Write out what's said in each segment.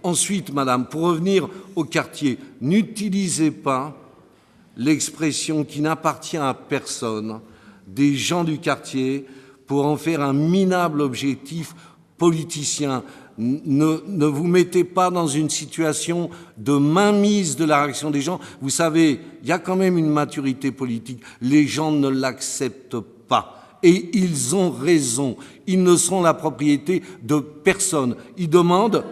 Ensuite, madame, pour revenir au quartier, n'utilisez pas l'expression qui n'appartient à personne, des gens du quartier, pour en faire un minable objectif politicien. Ne vous mettez pas dans une situation de mainmise de la réaction des gens. Vous savez, il y a quand même une maturité politique. Les gens ne l'acceptent pas. Et ils ont raison. Ils ne sont la propriété de personne. Ils demandent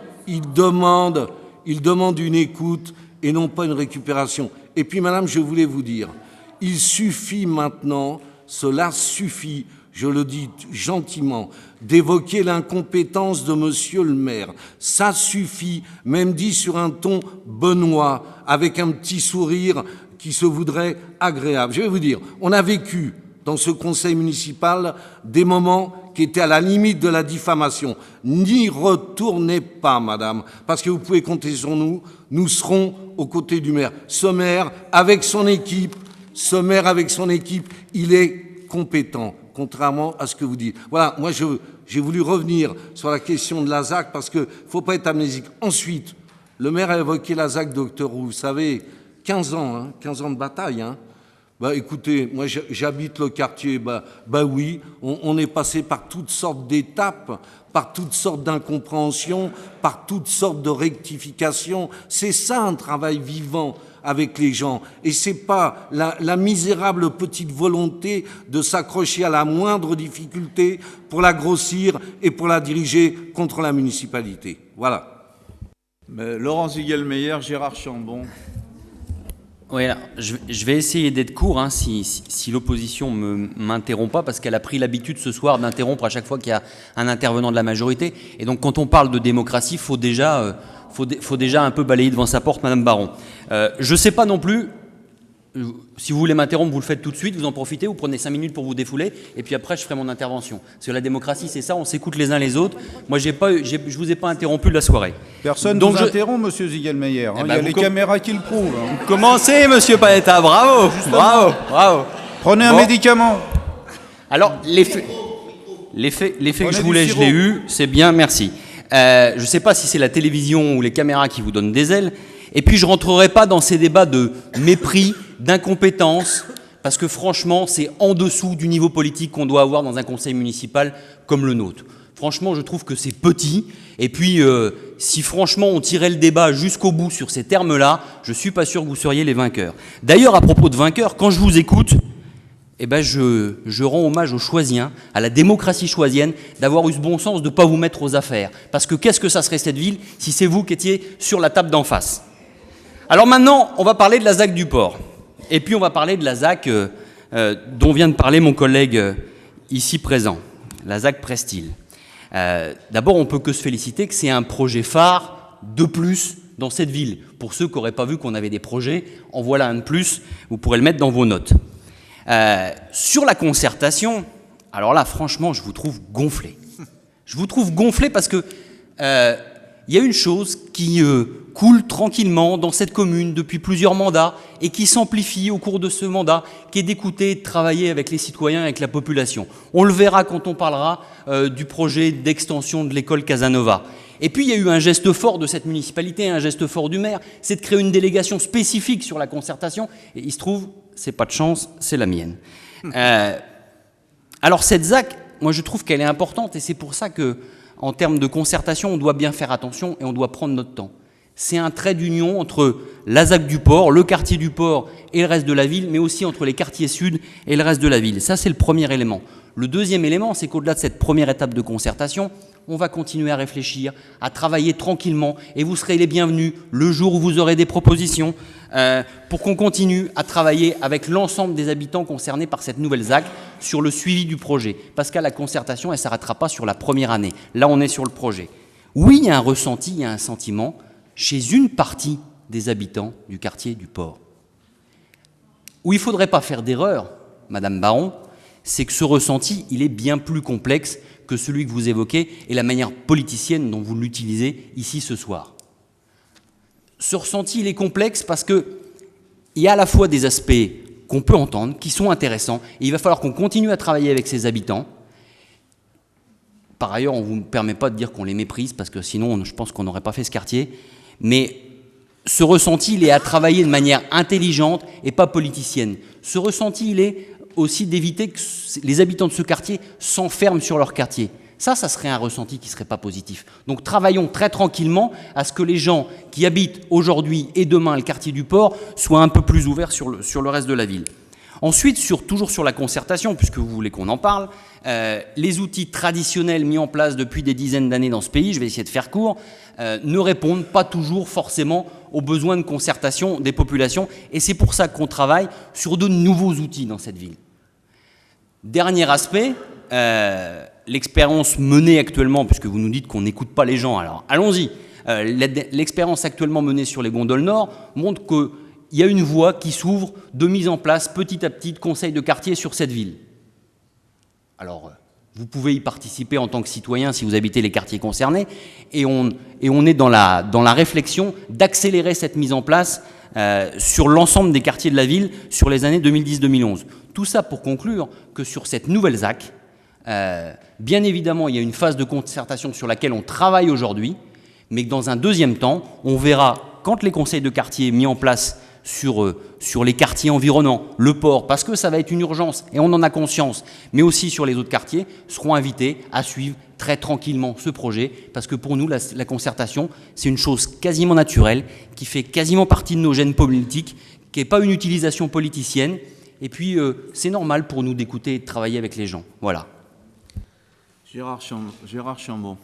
une écoute et non pas une récupération. Et puis, madame, je voulais vous dire, il suffit maintenant, cela suffit, je le dis gentiment, d'évoquer l'incompétence de monsieur le maire. Ça suffit, même dit sur un ton benoît, avec un petit sourire qui se voudrait agréable. Je vais vous dire, on a vécu dans ce conseil municipal des moments qui étaient à la limite de la diffamation. N'y retournez pas, madame, parce que vous pouvez compter sur nous, nous serons aux côtés du maire. Ce maire, avec son équipe, il est compétent, contrairement à ce que vous dites. Voilà, moi j'ai voulu revenir sur la question de la ZAC, parce qu'il ne faut pas être amnésique. Ensuite, le maire a évoqué la ZAC Docteur Roux. Vous savez, 15 ans de bataille, Bah, écoutez, moi j'habite le quartier, oui, on est passé par toutes sortes d'étapes, par toutes sortes d'incompréhensions, par toutes sortes de rectifications. C'est ça un travail vivant avec les gens. Et c'est pas la misérable petite volonté de s'accrocher à la moindre difficulté pour la grossir et pour la diriger contre la municipalité. Voilà. Laurent Ziegelmeyer, Gérard Chambon. Oui, alors, je vais essayer d'être court si l'opposition ne m'interrompt pas, parce qu'elle a pris l'habitude ce soir d'interrompre à chaque fois qu'il y a un intervenant de la majorité. Et donc quand on parle de démocratie, il faut déjà un peu balayer devant sa porte, Madame Baron. Je ne sais pas non plus, si vous voulez m'interrompre, vous le faites tout de suite, vous en profitez, vous prenez 5 minutes pour vous défouler, et puis après je ferai mon intervention. Parce que la démocratie, c'est ça, on s'écoute les uns les autres. Moi, je ne vous ai pas interrompu de la soirée. Personne ne vous interrompt, monsieur Ziegelmeyer. Il y a les caméras qui le prouvent. Vous commencez, monsieur Panetta, bravo. Bravo. Prenez un médicament. Alors, l'effet que je voulais, je l'ai eu, c'est bien, merci. Je ne sais pas si c'est la télévision ou les caméras qui vous donnent des ailes. Et puis, je ne rentrerai pas dans ces débats de mépris, d'incompétence, parce que franchement, c'est en dessous du niveau politique qu'on doit avoir dans un conseil municipal comme le nôtre. Franchement, je trouve que c'est petit. Et puis, si franchement on tirait le débat jusqu'au bout sur ces termes-là, je ne suis pas sûr que vous seriez les vainqueurs. D'ailleurs, à propos de vainqueurs, quand je vous écoute, je rends hommage aux Choisiens, à la démocratie choisienne, d'avoir eu ce bon sens de ne pas vous mettre aux affaires. Parce que qu'est-ce que ça serait cette ville si c'est vous qui étiez sur la table d'en face? Alors maintenant, on va parler de la ZAC du port. Et puis on va parler de la ZAC dont vient de parler mon collègue ici présent, la ZAC Prestil. D'abord, on ne peut que se féliciter que c'est un projet phare de plus dans cette ville. Pour ceux qui n'auraient pas vu qu'on avait des projets, en voilà un de plus, vous pourrez le mettre dans vos notes. Sur la concertation, alors là, franchement, je vous trouve gonflé. Je vous trouve gonflé parce que il y a une chose qui coule tranquillement dans cette commune depuis plusieurs mandats et qui s'amplifie au cours de ce mandat, qui est d'écouter et de travailler avec les citoyens, avec la population. On le verra quand on parlera du projet d'extension de l'école Casanova. Et puis il y a eu un geste fort de cette municipalité, un geste fort du maire, c'est de créer une délégation spécifique sur la concertation. Et il se trouve, c'est pas de chance, c'est la mienne. Alors cette ZAC, moi je trouve qu'elle est importante et c'est pour ça que en termes de concertation, on doit bien faire attention et on doit prendre notre temps. C'est un trait d'union entre la ZAC du port, le quartier du port et le reste de la ville, mais aussi entre les quartiers sud et le reste de la ville. Ça, c'est le premier élément. Le deuxième élément, c'est qu'au-delà de cette première étape de concertation, on va continuer à réfléchir, à travailler tranquillement, et vous serez les bienvenus le jour où vous aurez des propositions pour qu'on continue à travailler avec l'ensemble des habitants concernés par cette nouvelle ZAC sur le suivi du projet. Parce qu'à la concertation, elle ne s'arrêtera pas sur la première année. Là, on est sur le projet. Oui, il y a un ressenti, il y a un sentiment chez une partie des habitants du quartier du port. Où il ne faudrait pas faire d'erreur, Madame Baron, c'est que ce ressenti, il est bien plus complexe que celui que vous évoquez et la manière politicienne dont vous l'utilisez ici ce soir. Ce ressenti, il est complexe parce qu'il y a à la fois des aspects qu'on peut entendre, qui sont intéressants, et il va falloir qu'on continue à travailler avec ces habitants Par ailleurs, on ne vous permet pas de dire qu'on les méprise, parce que sinon, je pense qu'on n'aurait pas fait ce quartier. Mais ce ressenti, il est à travailler de manière intelligente et pas politicienne. Ce ressenti, il est aussi d'éviter que les habitants de ce quartier s'enferment sur leur quartier. Ça serait un ressenti qui ne serait pas positif. Donc travaillons très tranquillement à ce que les gens qui habitent aujourd'hui et demain le quartier du Port soient un peu plus ouverts sur le reste de la ville. Ensuite, toujours sur la concertation, puisque vous voulez qu'on en parle, les outils traditionnels mis en place depuis des dizaines d'années dans ce pays, je vais essayer de faire court, ne répondent pas toujours forcément aux besoins de concertation des populations. Et c'est pour ça qu'on travaille sur de nouveaux outils dans cette ville. Dernier aspect, l'expérience menée actuellement, puisque vous nous dites qu'on n'écoute pas les gens, alors allons-y. L'expérience actuellement menée sur les gondoles nord montre qu'il y a une voie qui s'ouvre de mise en place petit à petit de conseils de quartier sur cette ville. Alors, vous pouvez y participer en tant que citoyen si vous habitez les quartiers concernés, et on est dans la réflexion d'accélérer cette mise en place sur l'ensemble des quartiers de la ville sur les années 2010-2011. Tout ça pour conclure que sur cette nouvelle ZAC, bien évidemment, il y a une phase de concertation sur laquelle on travaille aujourd'hui, mais que dans un deuxième temps, on verra quand les conseils de quartier mis en place sur les quartiers environnants, le port, parce que ça va être une urgence et on en a conscience, mais aussi sur les autres quartiers, seront invités à suivre très tranquillement ce projet, parce que pour nous, la concertation, c'est une chose quasiment naturelle, qui fait quasiment partie de nos gènes politiques, qui n'est pas une utilisation politicienne, et puis c'est normal pour nous d'écouter et de travailler avec les gens. Voilà. Gérard Chambon.